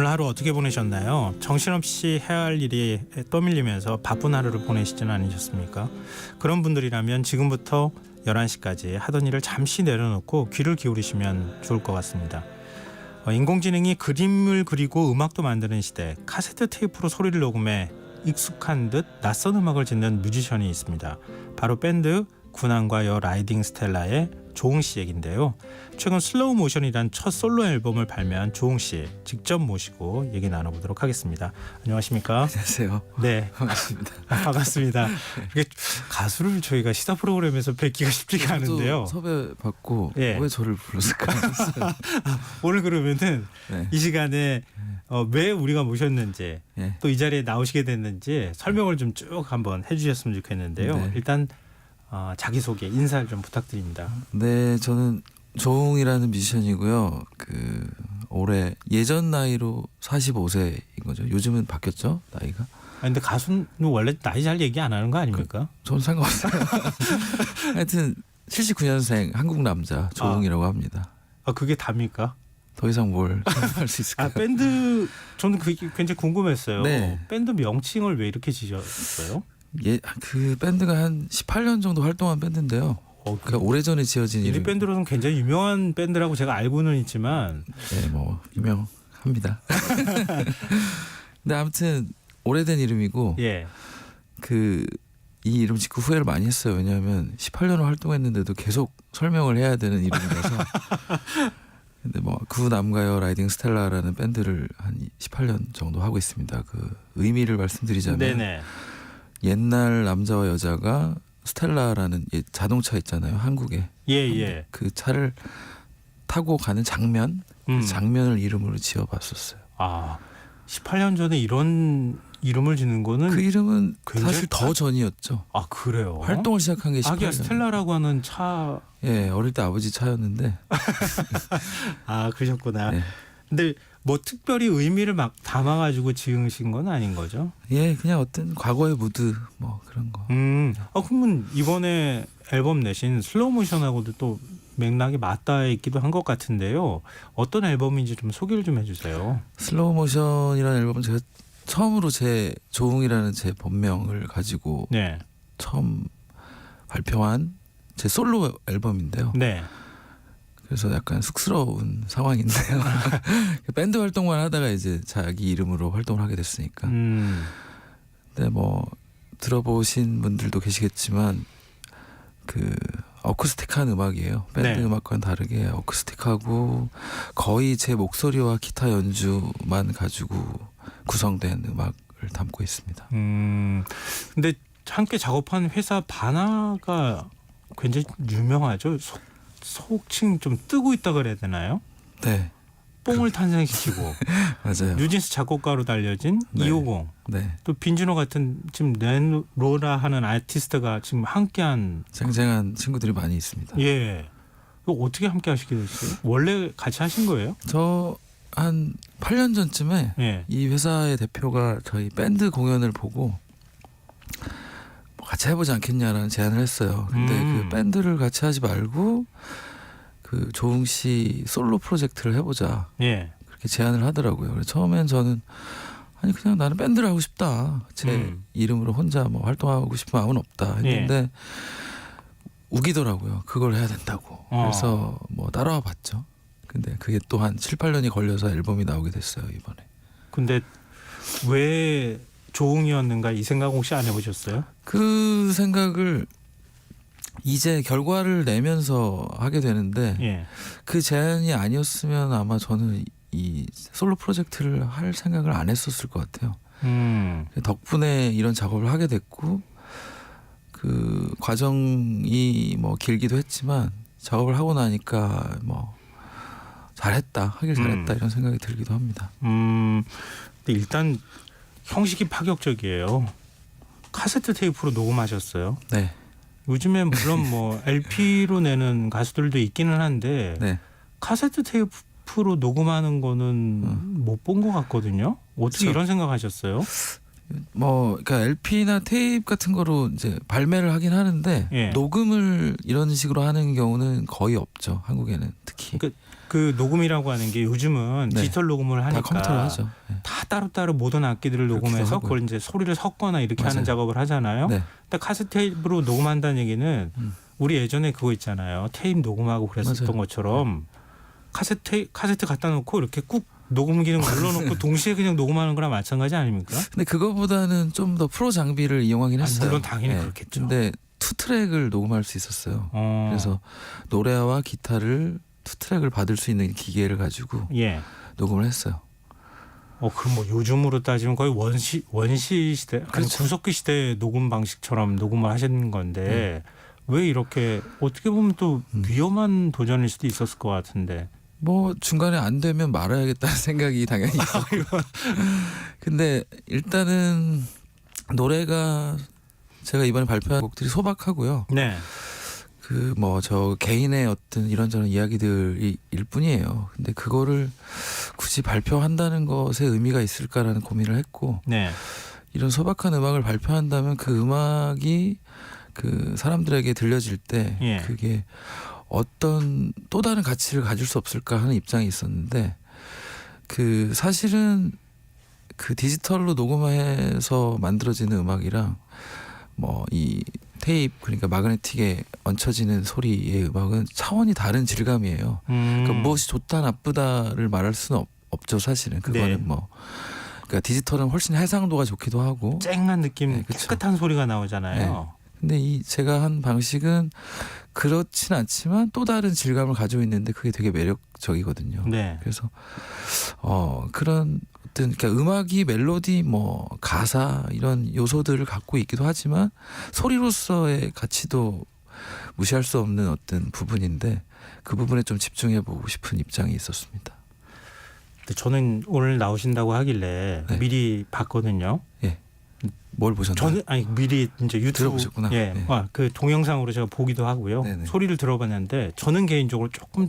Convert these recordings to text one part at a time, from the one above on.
오늘 하루 어떻게 보내셨나요? 정신없이 해야 할 일이 떠밀리면서 바쁜 하루를 보내시지는 않으셨습니까? 그런 분들이라면 지금부터 11시까지 하던 일을 잠시 내려놓고 귀를 기울이시면 좋을 것 같습니다. 인공지능이 그림을 그리고 음악도 만드는 시대, 카세트 테이프로 소리를 녹음해 익숙한 듯 낯선 음악을 짓는 뮤지션이 있습니다. 바로 밴드 군항과 여 라이딩 스텔라의 조웅 씨 얘긴데요. 최근 슬로우 모션이란 첫 솔로 앨범을 발매한 조웅 씨 직접 모시고 얘기 나눠보도록 하겠습니다. 안녕하십니까? 안녕하세요. 네, 반갑습니다. 반갑습니다. 이게 가수를 저희가 시사 프로그램에서 뵙기가 쉽지가 않은데요. 섭외 받고 예. 왜 저를 불렀을까 했어요. 오늘 그러면은 네. 이 시간에 왜 우리가 모셨는지 예. 또 이 자리에 나오시게 됐는지 설명을 좀 쭉 한번 해주셨으면 좋겠는데요. 네. 일단 자기소개 인사를 좀 부탁드립니다. 네, 저는 조웅이라는 뮤지션이고요. 올해 예전 나이로 45세인 거죠. 요즘은 바뀌었죠, 나이가. 근데 가수는 원래 나이 잘 얘기 안 하는 거 아닙니까? 저는 상관없어요. 하여튼 79년생 한국 남자 조웅이라고 합니다. 그게 답니까? 더 이상 뭘 할 수 있을까요? 밴드 저는 그게 굉장히 궁금했어요. 네. 밴드 명칭을 왜 이렇게 지셨어요? 그 밴드가 한 18년 정도 활동한 밴드인데요. 그러니까 오래전에 지어진 이 밴드로는 굉장히 유명한 밴드라고 제가 알고는 있지만 네, 뭐 유명합니다. 근데 아무튼 오래된 이름이고 예. 이 이름 짓고 후회를 많이 했어요. 왜냐하면 18년을 활동했는데도 계속 설명을 해야 되는 이름이라서. 근데 뭐 구남가요 라이딩 스텔라라는 밴드를 한 18년 정도 하고 있습니다. 그 의미를 말씀드리자면 네네. 옛날 남자와 여자가 스텔라라는 자동차 있잖아요, 한국에. 예. 그 차를 타고 가는 장면, 그 장면을 이름으로 지어봤었어요. 18년 전에 이런 이름을 짓는 거는 그 이름은 굉장히 사실 더 전이었죠. 그래요? 활동을 시작한 게 18년. 아기야 스텔라라고 하는 차. 예, 어릴 때 아버지 차였는데. 그러셨구나. 네. 근데 뭐 특별히 의미를 막 담아가지고 지으신 건 아닌 거죠? 예, 그냥 어떤 과거의 무드 뭐 그런 거. 그러면 이번에 앨범 내신 슬로우 모션하고도 또 맥락이 맞닿아 있기도 한 것 같은데요. 어떤 앨범인지 좀 소개를 좀 해주세요. 슬로우 모션이라는 앨범은 제가 처음으로 제 조웅이라는 제 본명을 가지고 네. 처음 발표한 제 솔로 앨범인데요. 네. 그래서 약간 쑥스러운 상황인데요. 밴드 활동만 하다가 이제 자기 이름으로 활동을 하게 됐으니까. 근데 뭐 들어보신 분들도 계시겠지만 어쿠스틱한 음악이에요. 밴드 네. 음악과는 다르게 어쿠스틱하고 거의 제 목소리와 기타 연주만 가지고 구성된 음악을 담고 있습니다. 근데 함께 작업한 회사 바나가 굉장히 유명하죠. 속칭 좀 뜨고 있다 그래야 되나요? 네, 뽕을 탄생시키고 맞아요. 뉴진스 작곡가로 달려진 네. 250. 네, 또 빈준호 같은 지금 렌로라 하는 아티스트가 지금 함께한. 쟁쟁한 친구들이 많이 있습니다. 예. 이거 어떻게 함께 하시게 됐어요? 원래 같이 하신 거예요? 저 한 8년 전쯤에 예. 이 회사의 대표가 저희 밴드 공연을 보고 뭐 같이 해보지 않겠냐라는 제안을 했어요. 근데 그 밴드를 같이 하지 말고 그 조웅 씨 솔로 프로젝트를 해보자. 예. 그렇게 제안을 하더라고요. 그래서 처음엔 저는 아니 그냥 나는 밴드를 하고 싶다. 제 이름으로 혼자 뭐 활동하고 싶은 마음은 없다 했는데 우기더라고요. 그걸 해야 된다고. 그래서 뭐 따라와 봤죠. 근데 그게 또 한 7, 8년이 걸려서 앨범이 나오게 됐어요, 이번에. 근데 왜 조웅이었는가 이 생각 혹시 안 해보셨어요? 그 생각을 이제 결과를 내면서 하게 되는데 예. 그 제안이 아니었으면 아마 저는 이 솔로 프로젝트를 할 생각을 안 했었을 것 같아요. 덕분에 이런 작업을 하게 됐고 그 과정이 뭐 길기도 했지만 작업을 하고 나니까 뭐 하길 잘했다 이런 생각이 들기도 합니다. 근데 일단 형식이 파격적이에요. 카세트 테이프로 녹음하셨어요. 네. 요즘에 물론 뭐 LP로 내는 가수들도 있기는 한데 네. 카세트 테이프로 녹음하는 거는 못 본 것 같거든요. 어떻게 이런 생각하셨어요? 뭐 그러니까 LP나 테이프 같은 거로 이제 발매를 하긴 하는데 예. 녹음을 이런 식으로 하는 경우는 거의 없죠. 한국에는 특히. 그러니까 그 녹음이라고 하는 게 요즘은 네. 디지털 녹음을 다 하니까 컴퓨터로 하죠. 네. 다 따로따로 모든 악기들을 그렇기도 녹음해서 하고요. 그걸 이제 소리를 섞거나 이렇게 맞아요. 하는 작업을 하잖아요. 네. 근데 카세트 테이프로 녹음한다는 얘기는 우리 예전에 그거 있잖아요. 테이프 녹음하고 그랬었던 맞아요. 것처럼 카세트 갖다 놓고 이렇게 꾹 녹음 기능 눌러놓고 동시에 그냥 녹음하는 거랑 마찬가지 아닙니까? 근데 그거보다는 좀 더 프로 장비를 이용하긴 했어요. 물론 당연히 네. 그렇겠죠. 근데 투 트랙을 녹음할 수 있었어요. 어. 그래서 노래와 기타를 투 트랙을 받을 수 있는 기계를 가지고 예. 녹음을 했어요. 그럼 뭐 요즘으로 따지면 거의 원시 시대, 아니 그렇죠. 구석기 시대 녹음 방식처럼 녹음을 하시는 건데 왜 이렇게 어떻게 보면 또 위험한 도전일 수도 있었을 것 같은데. 뭐 중간에 안 되면 말아야겠다는 생각이 당연히 있었고. 근데 일단은 노래가 제가 이번에 발표한 곡들이 소박하고요. 네. 그 뭐 저 개인의 어떤 이런저런 이야기들일 뿐이에요. 근데 그거를 굳이 발표한다는 것에 의미가 있을까라는 고민을 했고, 네. 이런 소박한 음악을 발표한다면 그 음악이 그 사람들에게 들려질 때 예. 그게 어떤 또 다른 가치를 가질 수 없을까 하는 입장이 있었는데, 그 사실은 그 디지털로 녹음해서 만들어지는 음악이랑 뭐 이 테이프, 그러니까 마그네틱에 얹혀지는 소리의 음악은 차원이 다른 질감이에요. 그러니까 무엇이 좋다 나쁘다를 말할 수는 없죠. 사실은 그거는 네. 뭐 그러니까 디지털은 훨씬 해상도가 좋기도 하고. 쨍한 느낌, 네, 그쵸. 깨끗한 소리가 나오잖아요. 근데 이 제가 한 방식은 그렇진 않지만 또 다른 질감을 가지고 있는데 그게 되게 매력적이거든요. 네. 그래서 그런 어떤 그러니까 음악이 멜로디 뭐 가사 이런 요소들을 갖고 있기도 하지만 소리로서의 가치도 무시할 수 없는 어떤 부분인데 그 부분에 좀 집중해 보고 싶은 입장이 있었습니다. 근데 저는 오늘 나오신다고 하길래 네. 미리 봤거든요. 뭘 보셨나요? 저는 아니 미리 이제 유튜브 들어보셨구나. 예, 네. 그 동영상으로 제가 보기도 하고요. 네네. 소리를 들어봤는데 저는 개인적으로 조금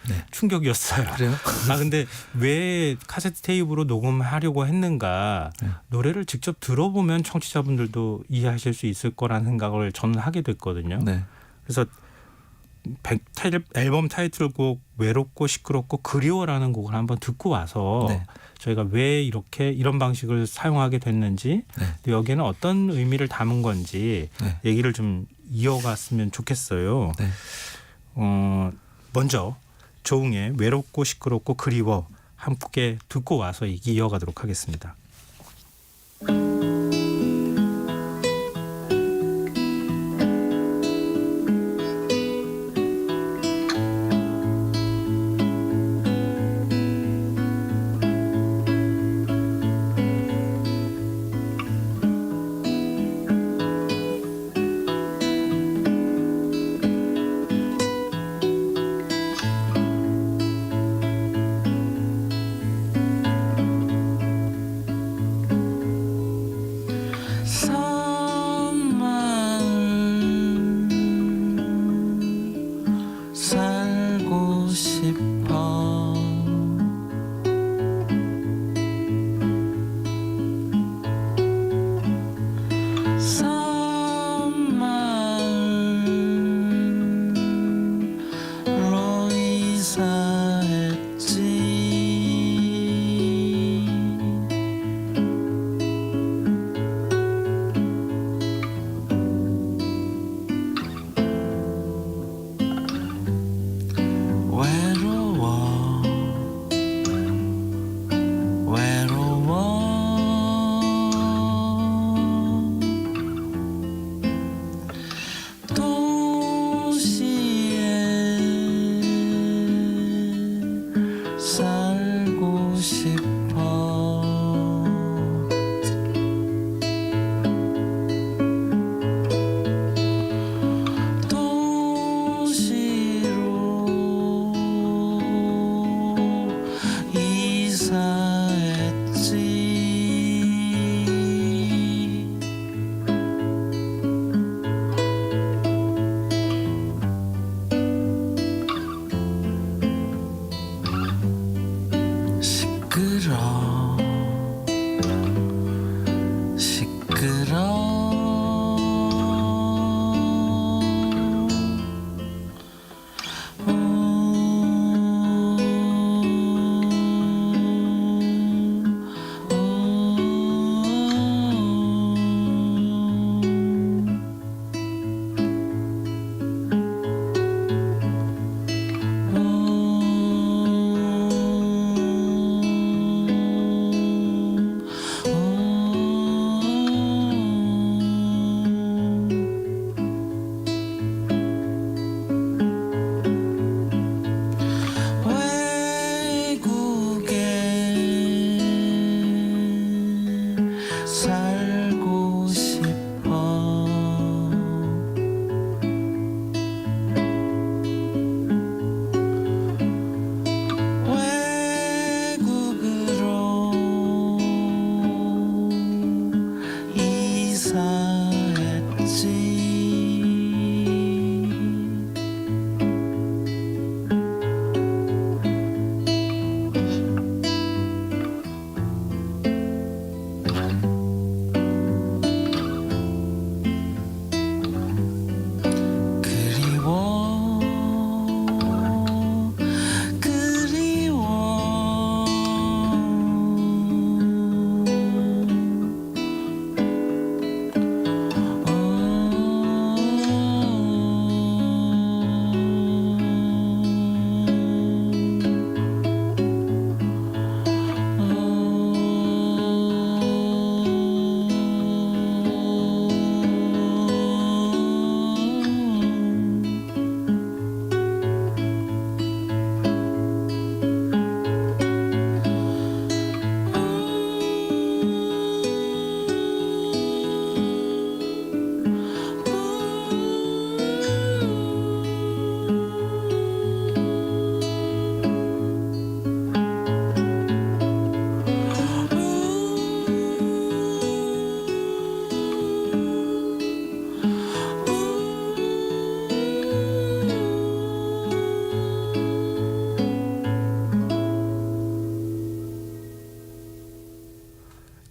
네. 충격이었어요. 그래요? 근데 왜 카세트 테이프로 녹음하려고 했는가? 네. 노래를 직접 들어보면 청취자분들도 이해하실 수 있을 거라는 생각을 저는 하게 됐거든요. 네. 그래서 앨범 타이틀곡 외롭고 시끄럽고 그리워라는 곡을 한번 듣고 와서 네. 저희가 왜 이렇게 이런 방식을 사용하게 됐는지 네. 또 여기에는 어떤 의미를 담은 건지 네. 얘기를 좀 이어갔으면 좋겠어요. 네. 먼저 조웅의 외롭고 시끄럽고 그리워 함께 듣고 와서 얘기 이어가도록 하겠습니다.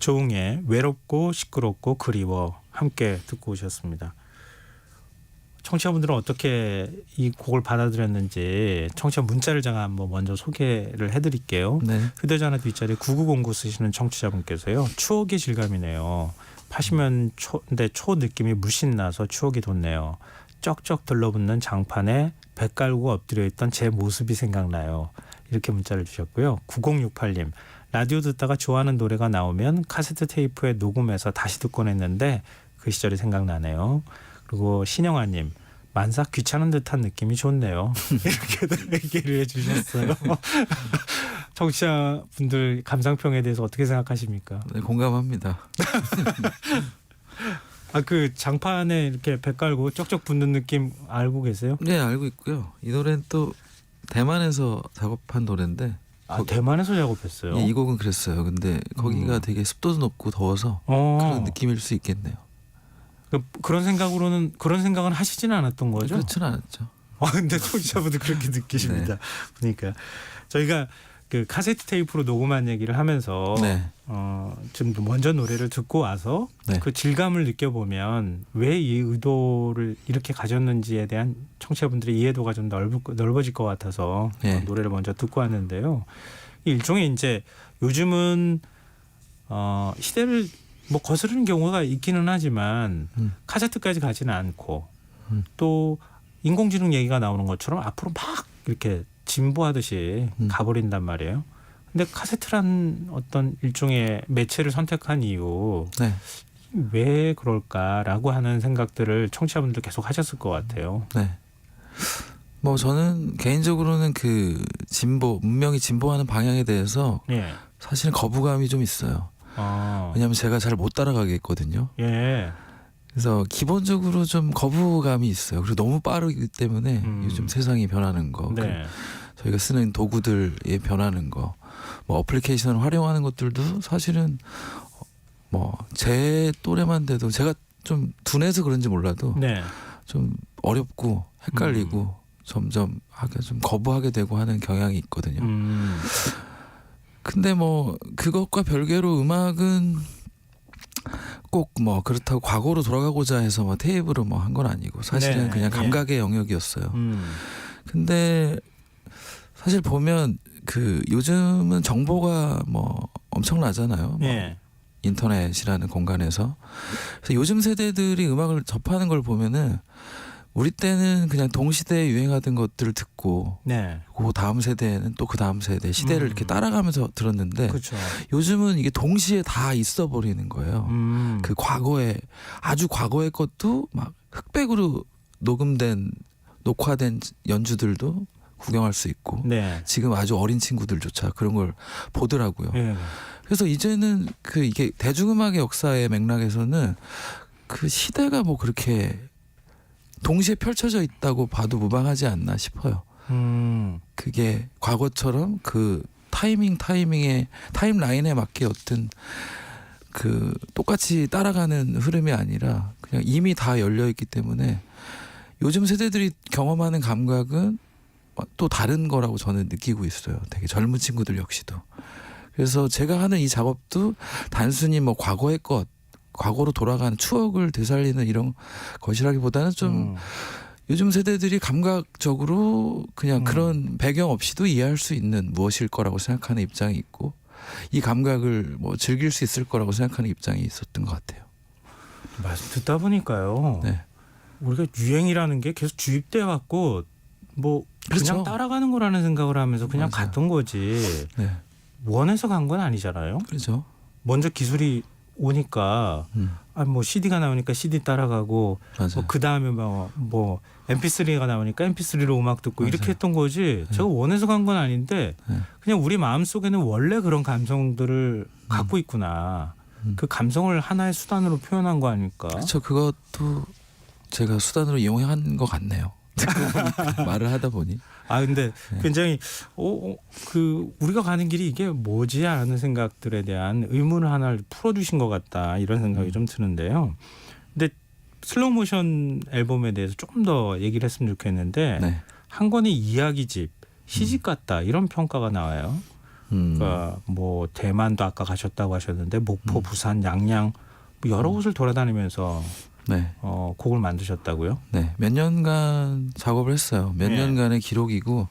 조웅의 외롭고 시끄럽고 그리워 함께 듣고 오셨습니다. 청취자분들은 어떻게 이 곡을 받아들였는지 청취자 문자를 제가 한번 먼저 소개를 해드릴게요. 네. 휴대전화 뒷자리 9909 쓰시는 청취자분께서요. 추억의 질감이네요. 80년대 초 느낌이 물씬 나서 추억이 돋네요. 쩍쩍 들러붙는 장판에 배 깔고 엎드려 있던 제 모습이 생각나요. 이렇게 문자를 주셨고요. 9068님. 라디오 듣다가 좋아하는 노래가 나오면 카세트 테이프에 녹음해서 다시 듣곤 했는데 그 시절이 생각나네요. 그리고 신영아님. 만삭 귀찮은 듯한 느낌이 좋네요. 이렇게도 얘기를 해주셨어요. 청취자분들 감상평에 대해서 어떻게 생각하십니까? 네, 공감합니다. 그 장판에 이렇게 배 깔고 쩍쩍 붙는 느낌 알고 계세요? 네, 알고 있고요. 이 노래는 또 대만에서 작업한 노래인데 대만에서 작업했어요? 이 곡은 그랬어요. 근데 거기가 되게 습도도 높고 더워서 그런 느낌일 수 있겠네요. 그런 생각은 하시지는 않았던 거죠? 그렇지는 않았죠. 근데 청취자분들 그렇게 느끼십니다. 네. 그러니까 저희가 그 카세트 테이프로 녹음한 얘기를 하면서 네. 좀 먼저 노래를 듣고 와서 네. 그 질감을 느껴보면 왜 이 의도를 이렇게 가졌는지에 대한 청취자분들의 이해도가 좀 넓어질 것 같아서 네. 노래를 먼저 듣고 왔는데요. 일종의 이제 요즘은 시대를 뭐 거스르는 경우가 있기는 하지만 카세트까지 가지는 않고 또 인공지능 얘기가 나오는 것처럼 앞으로 막 이렇게 진보하듯이 가버린단 말이에요. 근데 카세트란 어떤 일종의 매체를 선택한 이유 네. 왜 그럴까라고 하는 생각들을 청취자분들 계속 하셨을 것 같아요. 네. 뭐 저는 개인적으로는 그 문명이 진보하는 방향에 대해서 예. 사실은 거부감이 좀 있어요. 왜냐하면 제가 잘 못 따라가겠거든요. 예. 그래서 기본적으로 좀 거부감이 있어요. 그리고 너무 빠르기 때문에 요즘 세상이 변하는 거, 네. 저희가 쓰는 도구들이 변하는 거, 뭐 어플리케이션을 활용하는 것들도 사실은 뭐 제 또래만 돼도 제가 좀 둔해서 그런지 몰라도 네. 좀 어렵고 헷갈리고 점점 좀 거부하게 되고 하는 경향이 있거든요. 근데 뭐 그것과 별개로 음악은 꼭 뭐 그렇다고 과거로 돌아가고자 해서 뭐 테이프로 뭐 한 건 아니고 사실은 네, 그냥 감각의 영역이었어요. 근데 사실 보면 그 요즘은 정보가 뭐 엄청나잖아요. 뭐 예. 인터넷이라는 공간에서. 그래서 요즘 세대들이 음악을 접하는 걸 보면은 우리 때는 그냥 동시대에 유행하던 것들을 듣고 네. 그 다음 세대는 또 그 다음 세대 시대를 이렇게 따라가면서 들었는데 그렇죠. 요즘은 이게 동시에 다 있어 버리는 거예요. 그 과거에 아주 과거의 것도 막 흑백으로 녹화된 연주들도 구경할 수 있고 네. 지금 아주 어린 친구들조차 그런 걸 보더라고요. 예. 그래서 이제는 그 이게 대중음악의 역사의 맥락에서는 그 시대가 뭐 그렇게 동시에 펼쳐져 있다고 봐도 무방하지 않나 싶어요. 그게 과거처럼 그 타이밍의 타임라인에 맞게 어떤 그 똑같이 따라가는 흐름이 아니라 그냥 이미 다 열려 있기 때문에 요즘 세대들이 경험하는 감각은 또 다른 거라고 저는 느끼고 있어요. 되게 젊은 친구들 역시도. 그래서 제가 하는 이 작업도 단순히 뭐 과거의 것, 과거로 돌아가는 추억을 되살리는 이런 것이라기보다는 좀 요즘 세대들이 감각적으로 그냥 그런 배경 없이도 이해할 수 있는 무엇일 거라고 생각하는 입장이 있고 이 감각을 뭐 즐길 수 있을 거라고 생각하는 입장이 있었던 것 같아요. 말씀 듣다 보니까요. 네. 우리가 유행이라는 게 계속 주입돼 갖고 뭐 그냥 그렇죠. 따라가는 거라는 생각을 하면서 그냥 맞아요. 갔던 거지. 네. 원해서 간 건 아니잖아요. 그렇죠. 먼저 기술이 오니까 뭐 CD가 나오니까 CD 따라가고 맞아요. 뭐 그 다음에 뭐 MP3가 나오니까 MP3로 음악 듣고 맞아요. 이렇게 했던 거지. 제가 원해서 간 건 아닌데 네. 그냥 우리 마음 속에는 원래 그런 감성들을 갖고 있구나. 그 감성을 하나의 수단으로 표현한 거 아닐까? 그렇죠. 그것도 제가 수단으로 이용한 것 같네요. 말을 하다 보니. 근데 네. 굉장히 그 우리가 가는 길이 이게 뭐지 하는 생각들에 대한 의문을 하나 풀어주신 것 같다 이런 생각이 좀 드는데요. 근데 슬로우 모션 앨범에 대해서 조금 더 얘기를 했으면 좋겠는데 네. 한 권의 이야기집, 시집 같다 이런 평가가 나와요. 그러니까 뭐 대만도 아까 가셨다고 하셨는데 목포, 부산, 양양 뭐 여러 곳을 돌아다니면서 네. 곡을 만드셨다고요? 네. 몇 년간 작업을 했어요. 몇 네. 년간의 기록이고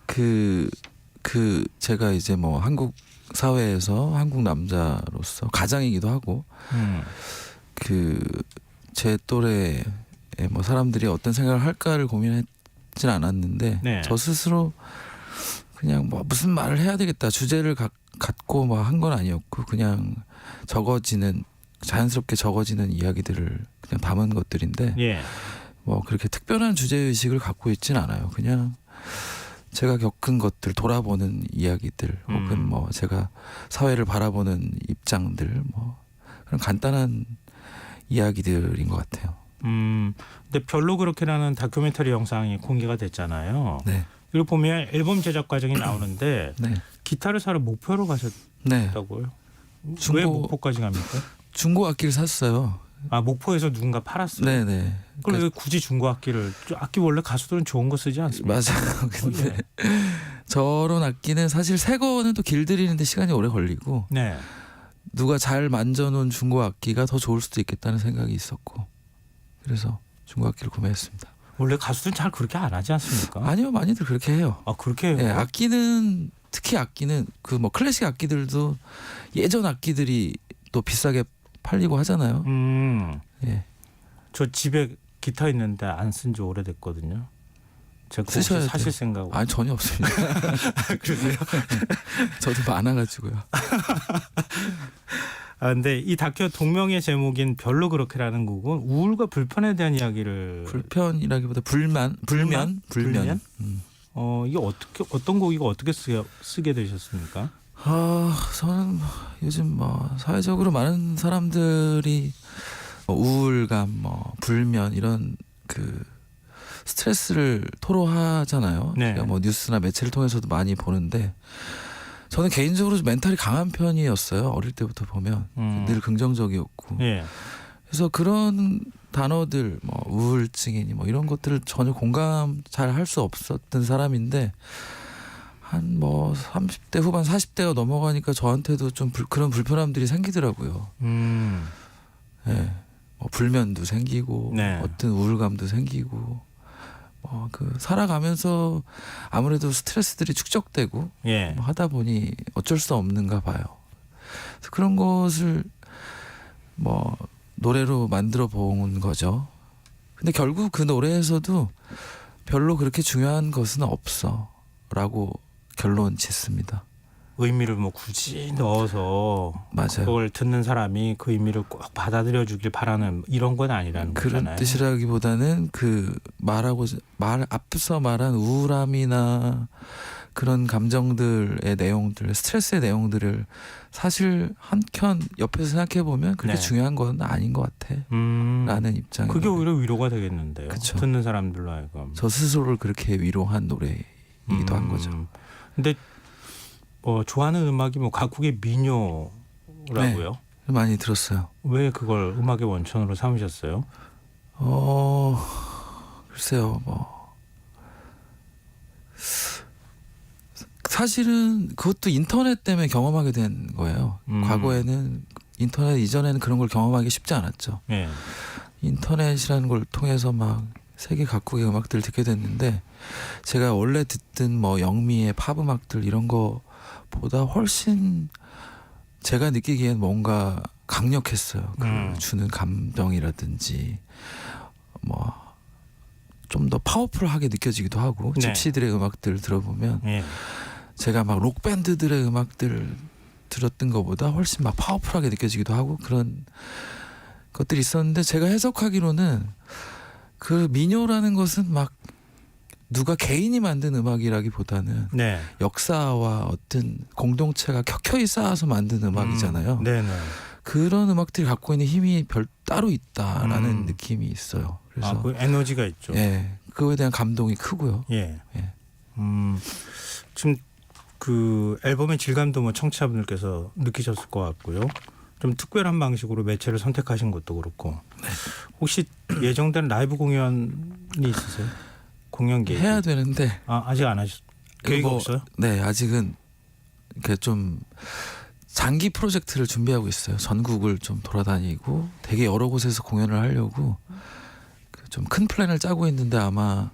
그 제가 이제 뭐 한국 사회에서 한국 남자로서 가장이기도 하고 그 제 또래의 뭐 사람들이 어떤 생각을 할까를 고민했진 않았는데 네. 저 스스로 그냥 뭐 무슨 말을 해야 되겠다 주제를 갖고 뭐 한 건 아니었고 그냥 자연스럽게 적어지는 이야기들을 그냥 담은 것들인데 예. 뭐 그렇게 특별한 주제 의식을 갖고 있진 않아요. 그냥 제가 겪은 것들 돌아보는 이야기들 혹은 뭐 제가 사회를 바라보는 입장들 뭐 그런 간단한 이야기들인 것 같아요. 근데 별로 그렇게라는 다큐멘터리 영상이 공개가 됐잖아요. 네. 이걸 보면 앨범 제작 과정이 나오는데 네. 기타를 사러 목포로 네. 가셨다고요? 중고- 왜 목포까지 갑니까? 중고 악기를 샀어요. 아 목포에서 누군가 팔았어요. 네네. 그럼 왜 굳이 중고 악기를? 악기 원래 가수들은 좋은 거 쓰지 않습니까? 맞아요. 근데 저런 악기는 사실 새 거는 또 길들이는데 시간이 오래 걸리고 네. 누가 잘 만져놓은 중고 악기가 더 좋을 수도 있겠다는 생각이 있었고 그래서 중고 악기를 구매했습니다. 원래 가수들은 잘 그렇게 안 하지 않습니까? 아니요, 많이들 그렇게 해요. 아 그렇게 해요? 예, 악기는 특히 악기는 그 뭐 클래식 악기들도 예전 악기들이 또 비싸게 팔리고 하잖아요. 예. 저 집에 기타 있는데 안 쓴 지 오래됐거든요. 제가 혹시 쓰셔야 사실 돼요. 생각. 아니 전혀 없습니다. 그러세요? 저도 많아가지고요. 아 근데 이 다큐 동명의 제목인 별로 그렇게라는 곡은 우울과 불편에 대한 이야기를. 불편이라기보다 불면. 불면? 음. 이게 어떤 곡이고 어떻게 쓰게 되셨습니까? 저는 요즘 뭐 사회적으로 많은 사람들이 뭐 우울감, 뭐 불면 이런 그 스트레스를 토로하잖아요. 네. 제가 뭐 뉴스나 매체를 통해서도 많이 보는데 저는 개인적으로 멘탈이 강한 편이었어요. 어릴 때부터 보면 늘 긍정적이었고. 예. 그래서 그런 단어들, 뭐 우울증이니 뭐 이런 것들을 전혀 공감 잘 할 수 없었던 사람인데 한 뭐 30대 후반 40대가 넘어가니까 저한테도 좀 그런 불편함들이 생기더라고요. 예. 뭐 불면도 생기고 네. 어떤 우울감도 생기고 그 살아가면서 아무래도 스트레스들이 축적되고 예. 뭐 하다 보니 어쩔 수 없는가 봐요. 그래서 그런 것을 뭐 노래로 만들어 본 거죠. 근데 결국 그 노래에서도 별로 그렇게 중요한 것은 없어라고 결론 짓습니다. 의미를 뭐 굳이 넣어서 맞아요. 그걸 듣는 사람이 그 의미를 꼭 받아들여 주길 바라는 이런 건 아니라는 그런 거잖아요. 뜻이라기보다는 앞서 말한 우울함이나 그런 감정들의 내용들, 스트레스의 내용들을 사실 한켠 옆에서 생각해 보면 그렇게 네. 중요한 건 아닌 것 같아라는 입장이. 그게 오히려 위로가 되겠는데요. 그쵸. 듣는 사람들로 하여금. 저 스스로를 그렇게 위로한 노래이기도 한 거죠. 근데 좋아하는 음악이 뭐 각국의 민요라고요. 많이 들었어요. 왜 그걸 음악의 원천으로 삼으셨어요? 글쎄요, 뭐 사실은 그것도 인터넷 때문에 경험하게 된 거예요. 과거에는 인터넷 이전에는 그런 걸 경험하기 쉽지 않았죠. 예. 인터넷이라는 걸 통해서 막 세계 각국의 음악들을 듣게 됐는데 제가 원래 듣던 뭐 영미의 팝 음악들 이런 거보다 훨씬 제가 느끼기엔 뭔가 강력했어요. 그 주는 감정이라든지 뭐 좀 더 파워풀하게 느껴지기도 하고 네. 집시들의 음악들을 들어보면 예. 제가 막 록밴드들의 음악들을 들었던 것보다 훨씬 막 파워풀하게 느껴지기도 하고 그런 것들이 있었는데 제가 해석하기로는 그 민요라는 것은 막 누가 개인이 만든 음악이라기보다는 네. 역사와 어떤 공동체가 켜켜이 쌓아서 만든 음악이잖아요. 네네. 그런 음악들이 갖고 있는 힘이 따로 있다라는 느낌이 있어요. 그래서 그 에너지가 있죠. 예, 그거에 대한 감동이 크고요. 예. 예. 지금 그 앨범의 질감도 뭐 청취자분들께서 느끼셨을 것 같고요. 좀 특별한 방식으로 매체를 선택하신 것도 그렇고. 네. 혹시 예정된 라이브 공연이 있으세요? 공연 계획? 해야 되는데 아직 안 하셨. 계획 뭐, 없어요? 네, 아직은 이렇게 좀 장기 프로젝트를 준비하고 있어요. 전국을 좀 돌아다니고 되게 여러 곳에서 공연을 하려고 좀 큰 플랜을 짜고 있는데 아마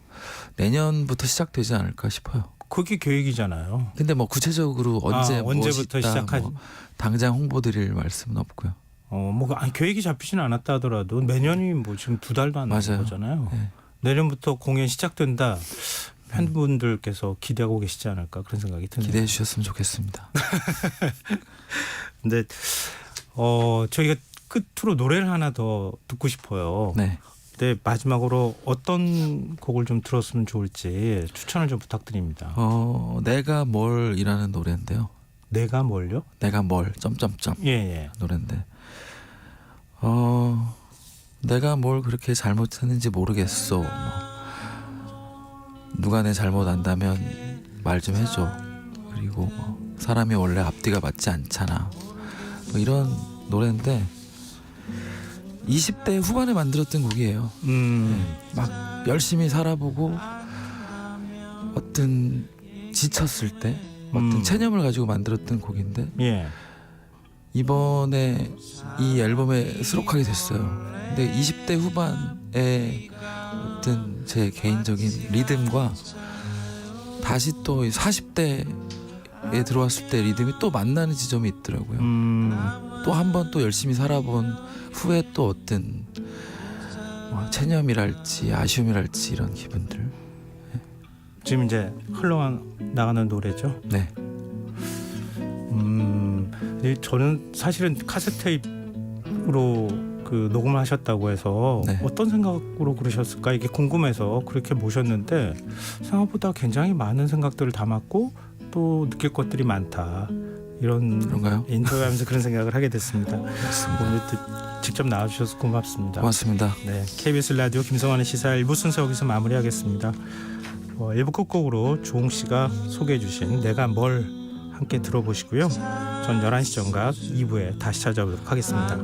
내년부터 시작되지 않을까 싶어요. 그게 계획이잖아요. 근데 뭐 구체적으로 언제부터 언제부터 시작하지? 뭐 당장 홍보드릴 말씀은 없고요. 계획이 잡히지는 않았다 하더라도 내년이 뭐 지금 2달도 안 남은 맞아요. 거잖아요. 네. 내년부터 공연 시작된다. 팬분들께서 기대하고 계시지 않을까 그런 생각이 드네요. 기대해 주셨으면 좋겠습니다. 근데 저희가 끝으로 노래를 하나 더 듣고 싶어요. 네. 근데 마지막으로 어떤 곡을 좀 들었으면 좋을지 추천을 좀 부탁드립니다. 내가 뭘이라는 노래인데요. 내가 뭘요? 내가 뭘 점점점 예. 노래인데 내가 뭘 그렇게 잘못했는지 모르겠어. 뭐. 누가 내 잘못 안다면 말 좀 해줘. 그리고 뭐 사람이 원래 앞뒤가 맞지 않잖아. 뭐 이런 노래인데 20대 후반에 만들었던 곡이에요. 막 열심히 살아보고 어떤 지쳤을 때 어떤 체념을 가지고 만들었던 곡인데 예. 이번에 이 앨범에 수록하게 됐어요. 근데 20대 후반에 어떤 제 개인적인 리듬과 다시 또 40대에 들어왔을 때 리듬이 또 만나는 지점이 있더라고요. 또 한 번 또 열심히 살아본 후에 또 어떤 체념이랄지 아쉬움이랄지 이런 기분들. 지금 이제 흘러나가는 노래죠. 네. 저는 사실은 카세트 테이프로 그 녹음을 하셨다고 해서 네. 어떤 생각으로 그러셨을까 이게 궁금해서 그렇게 모셨는데 생각보다 굉장히 많은 생각들을 담았고 또 느낄 것들이 많다. 이런 그런가요? 인터뷰하면서 그런 생각을 하게 됐습니다. 맞습니다. 오늘 직접 나와주셔서 고맙습니다. 고맙습니다. 네, KBS 라디오 김성환의 시사 1부 순서 여기서 마무리하겠습니다. 1부 끝곡으로 주홍 씨가 소개해 주신 내가 뭘 함께 들어보시고요. 전 11시 정각 2부에 다시 찾아오도록 하겠습니다.